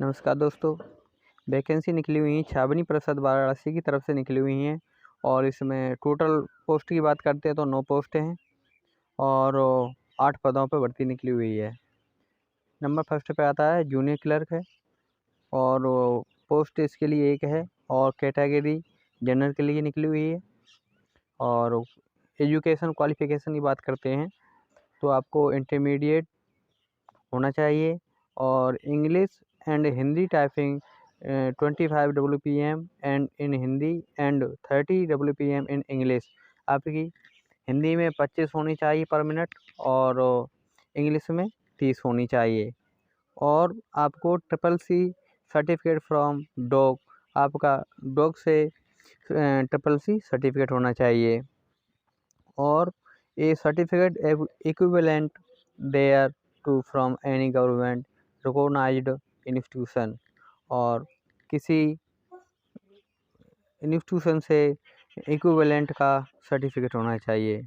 नमस्कार दोस्तों। वैकेंसी निकली हुई है छावनी प्रसाद वाराणसी की तरफ से निकली हुई हैं और इसमें टोटल पोस्ट की बात करते हैं तो 9 पोस्ट हैं और 8 पदों पर भर्ती निकली हुई है। नंबर फर्स्ट पे आता है जूनियर क्लर्क है और पोस्ट इसके लिए एक है और कैटेगरी जनरल के लिए निकली हुई है। और एजुकेशन क्वालिफिकेशन की बात करते हैं तो आपको इंटरमीडिएट होना चाहिए और English and Hindi typing 25 WPM and in Hindi and 30 WPM in English. आपकी हिंदी में 25 होनी चाहिए पर मिनट और इंग्लिश में 30 होनी चाहिए। और आपको CCC सर्टिफिकेट फ्रॉम डॉग, आपका डॉग से CCC सर्टिफिकेट होना चाहिए और a certificate equivalent there to from any government recognised institution, और किसी इंस्टीट्यूशन से इक्विवेलेंट का सर्टिफिकेट होना चाहिए।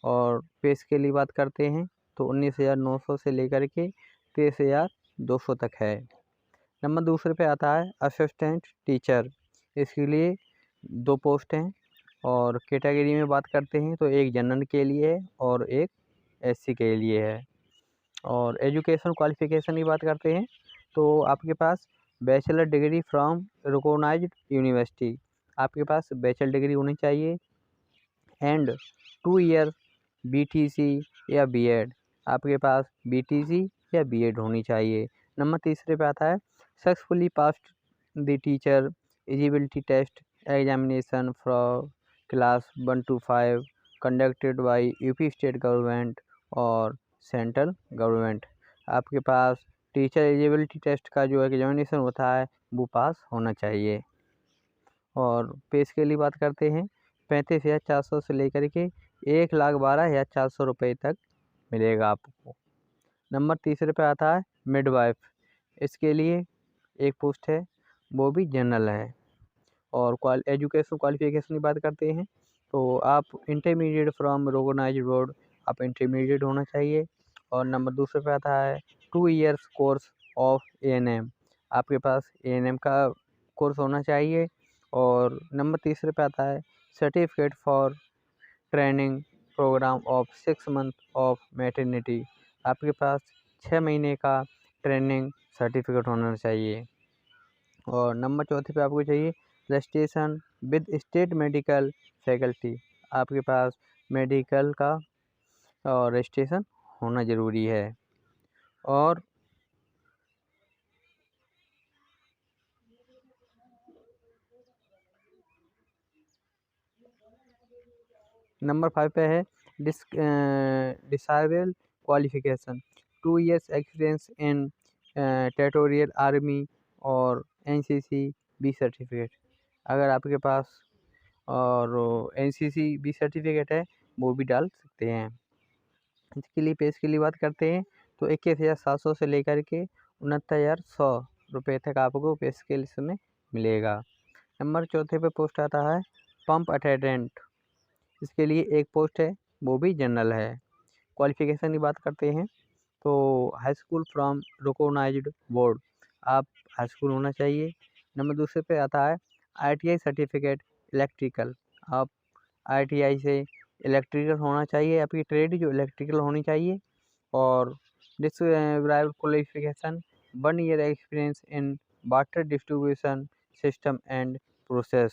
और पे स्केल की बात करते हैं तो 19,900 से लेकर के 23,200 तक है। नंबर दूसरे पे आता है असिस्टेंट टीचर। इसके लिए 2 पोस्ट हैं और कैटेगरी में बात करते हैं तो एक जनरल के लिए है और एक SC के लिए है। और एजुकेशन क्वालिफिकेशन की बात करते हैं तो आपके पास bachelor degree from recognised university, आपके पास बैचलर डिग्री होनी चाहिए एंड 2 ईयर BTC या B.Ed, आपके पास BTC या B.Ed होनी चाहिए। नंबर तीसरे पे आता है successfully passed the teacher eligibility test examination from class 1 to 5 conducted by UP state government और सेंट्रल गवर्नमेंट। आपके पास टीचर एलिजिबिलिटी टेस्ट का जो एग्जामिनेशन होता है वो पास होना चाहिए। और पे स्केल की बात करते हैं 35,400 से लेकर के 1,12,400 रुपये तक मिलेगा आपको। नंबर तीसरे पे आता है मिडवाइफ। इसके लिए एक पोस्ट है, वो भी जनरल है। और एजुकेशन क्वालिफिकेशन की बात करते हैं तो आप इंटरमीडिएट फ्रॉम रिकॉग्नाइज्ड बोर्ड, आप इंटरमीडिएट होना चाहिए। और नंबर दूसरे पे आता है 2 ईयर्स कोर्स ऑफ ANM, आपके पास ANM का कोर्स होना चाहिए। और नंबर तीसरे पे आता है certificate for training programme of 6 month of maternity, आपके पास 6 महीने का ट्रेनिंग सर्टिफिकेट होना चाहिए। और नंबर चौथे पे आपको चाहिए registration with state medical faculty, आपके पास मेडिकल का और रजिस्ट्रेशन होना ज़रूरी है। और नंबर 5 पे है disciple qualification 2 years experience in territorial army और NCC B सर्टिफिकेट, अगर आपके पास और NCC B सर्टिफिकेट है वो भी डाल सकते हैं। इसके लिए पे स्केल की बात करते हैं तो 21,700 से लेकर के 69,100 रुपये तक आपको पे स्केल इसमें मिलेगा। नंबर चौथे पे पोस्ट आता है पंप अटेंडेंट। इसके लिए एक पोस्ट है, वो भी जनरल है। क्वालिफिकेशन की बात करते हैं तो high school from recognised board, आप हाई स्कूल होना चाहिए। नंबर दूसरे पे आता है ITI सर्टिफिकेट इलेक्ट्रिकल, आप ITI से इलेक्ट्रिकल होना चाहिए, आपकी ट्रेड जो इलेक्ट्रिकल होनी चाहिए। और describe qualification 1 year experience in water distribution system and process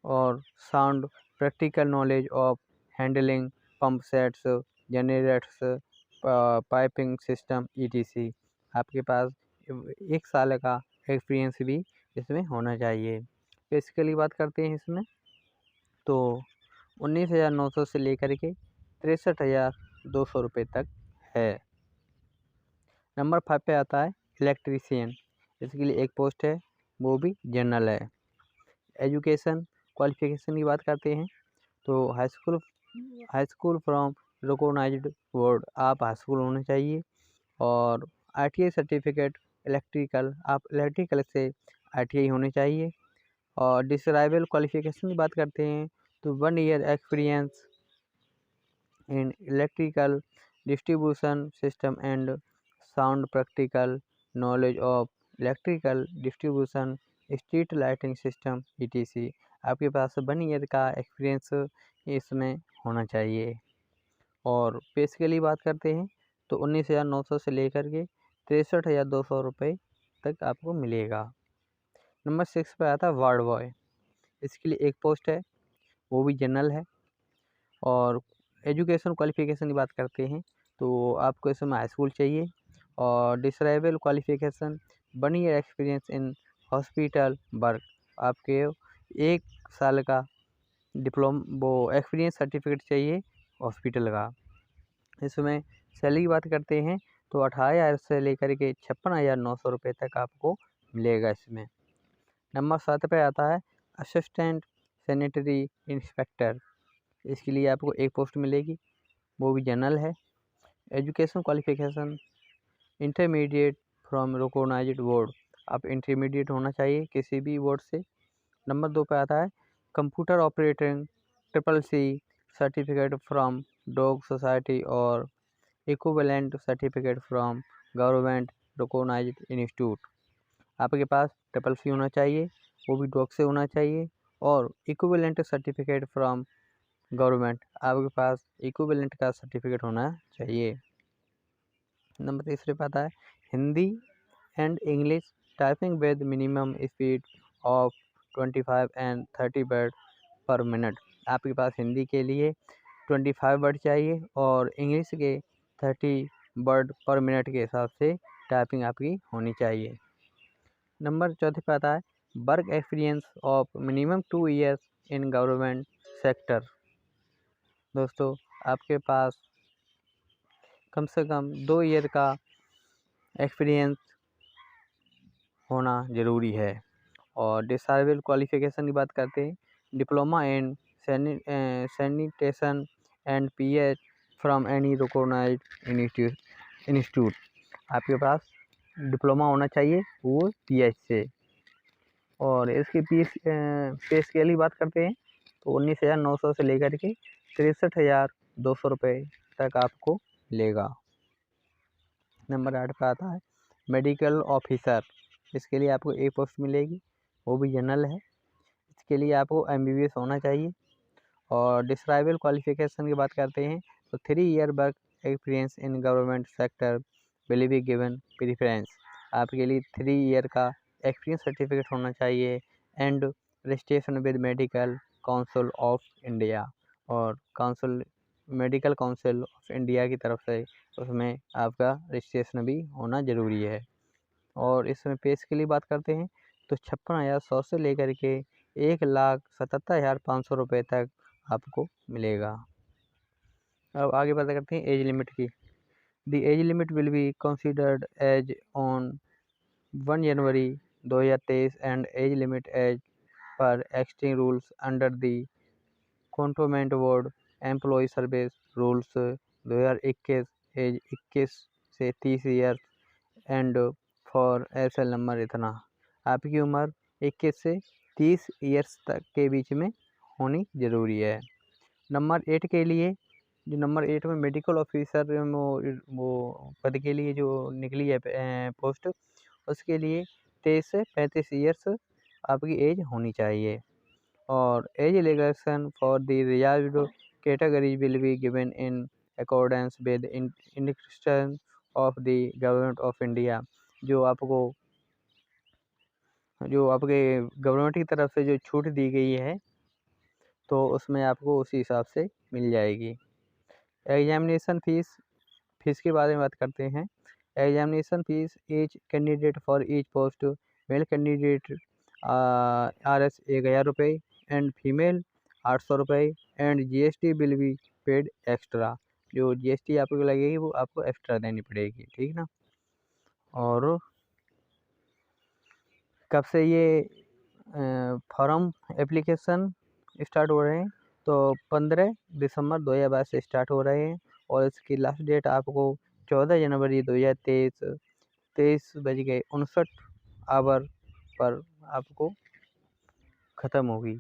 और sound practical knowledge of handling pump sets generators piping system ETC, आपके पास 1 साल का एक्सपीरियंस भी इसमें होना चाहिए। बेसिकली बात करते हैं इसमें तो 19,900 से लेकर के 63,200 रुपये तक है। नंबर 5 पे आता है इलेक्ट्रीशियन। इसके लिए एक पोस्ट है, वो भी जनरल है। एजुकेशन क्वालिफिकेशन की बात करते हैं तो high school from recognised board, आप हाई स्कूल होना चाहिए। और ITI सर्टिफिकेट इलेक्ट्रिकल, आप इलेक्ट्रिकल से ITI होने चाहिए। और डिस्क्राइबल क्वालिफिकेशन की बात करते हैं तो 1 year experience in electrical distribution system and sound practical knowledge of electrical distribution, street lighting system etc. आपके पास 1 ईयर का एक्सपीरियंस इसमें होना चाहिए। और पे के लिए बात करते हैं तो 19,900 से लेकर के 63,200 रुपये तक आपको मिलेगा। नंबर 6 पे आता है वार्ड बॉय। इसके लिए एक पोस्ट है, वो भी जनरल है। और एजुकेशन क्वालिफिकेशन की बात करते हैं तो आपको इसमें हाई स्कूल चाहिए और desirable qualification 1 year experience in hospital work. आपके 1 साल का वो एक्सपीरियंस सर्टिफिकेट चाहिए हॉस्पिटल का। इसमें सैलरी की बात करते हैं तो 18,000 से लेकर के 56,900 रुपये तक आपको मिलेगा इसमें। नंबर 7 पे आता है असिस्टेंट सैनिटरी इंस्पेक्टर। इसके लिए आपको एक पोस्ट मिलेगी, वो भी जनरल है। Education qualification intermediate from recognised board. आप इंटरमीडिएट होना चाहिए किसी भी बोर्ड से। नंबर 2 पे आता है computer operating CCC certificate from डॉग सोसाइटी और equivalent certificate from government recognised institute. आपके पास CCC होना चाहिए, वो भी डॉग से होना चाहिए, और इक्विवेलेंट सर्टिफिकेट फ्रॉम गवर्नमेंट, आपके पास इक्विवेलेंट का सर्टिफिकेट होना चाहिए। नंबर 3 पे आता है Hindi and English typing with minimum speed of 25 and 30 word पर मिनट। आपके पास हिंदी के लिए 25 वर्ड चाहिए और इंग्लिश के 30 वर्ड पर मिनट के हिसाब से टाइपिंग आपकी होनी चाहिए। नंबर 4 पे आता है work experience of minimum 2 years in government sector. दोस्तों, आपके पास कम से कम 2 ईयर का एक्सपीरियंस होना ज़रूरी है। और डिसेबल क्वालिफिकेशन की बात करते हैं diploma in sanitation and PH from any recognised institute. आपके पास डिप्लोमा होना चाहिए, वो PH से। और इसकी पे स्केल की बात करते हैं तो 19,900 से लेकर के 63,200 रुपये तक आपको मिलेगा। नंबर 8 पर आता है मेडिकल ऑफिसर। इसके लिए आपको एक पोस्ट मिलेगी, वो भी जनरल है। इसके लिए आपको MBBS होना चाहिए। और डिस्क्राइबल क्वालिफिकेशन की बात करते हैं तो 3 year work experience in government sector will be given preference. आपके लिए 3 ईयर का एक्सपीरियंस सर्टिफिकेट होना चाहिए and registration with medical council of India, और मेडिकल काउंसिल ऑफ इंडिया की तरफ से उसमें आपका रजिस्ट्रेशन भी होना ज़रूरी है। और इसमें पे के लिए बात करते हैं तो 56,100 से लेकर के 1,77,500 रुपये तक आपको मिलेगा। अब आगे बात करते हैं एज लिमिट की। The age limit will be considered as on 1 January 2023 and age limit as per existing rules under the cantonment board employ service rules 2021 as 21 से 30 year and for SL number इतना। आपकी उम्र 21 से 30 years तक के बीच में होनी ज़रूरी है। नंबर 8 के लिए, जो नंबर 8 में मेडिकल ऑफिसर वो पद के लिए जो निकली है पोस्ट, उसके लिए 23 से 35 ईयर्स आपकी एज होनी चाहिए। और age relaxation for the reserved category will be given in accordance with instruction of the government of India. जो आपके गवर्नमेंट की तरफ से जो छूट दी गई है तो उसमें आपको उसी हिसाब से मिल जाएगी। एग्जामिनेशन फीस के बारे में बात करते हैं। Examination fees each candidate for each post, male candidate RS 1,000 रुपये एंड फीमेल 800 रुपये and GST will be paid extra. जो GST आपको लगेगी वो आपको एक्स्ट्रा देनी पड़ेगी, ठीक ना। और कब से ये फॉर्म एप्लीकेशन स्टार्ट हो रहे हैं तो 15 दिसंबर 2022 से स्टार्ट हो रहे हैं और इसकी लास्ट डेट आपको 14 जनवरी 2023 23:59 पर आपको ख़त्म होगी,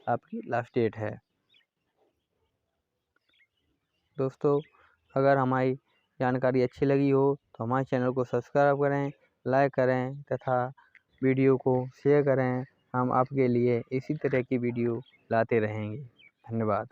आपकी लास्ट डेट है। दोस्तों, अगर हमारी जानकारी अच्छी लगी हो तो हमारे चैनल को सब्सक्राइब करें, लाइक करें तथा वीडियो को शेयर करें। हम आपके लिए इसी तरह की वीडियो लाते रहेंगे। धन्यवाद।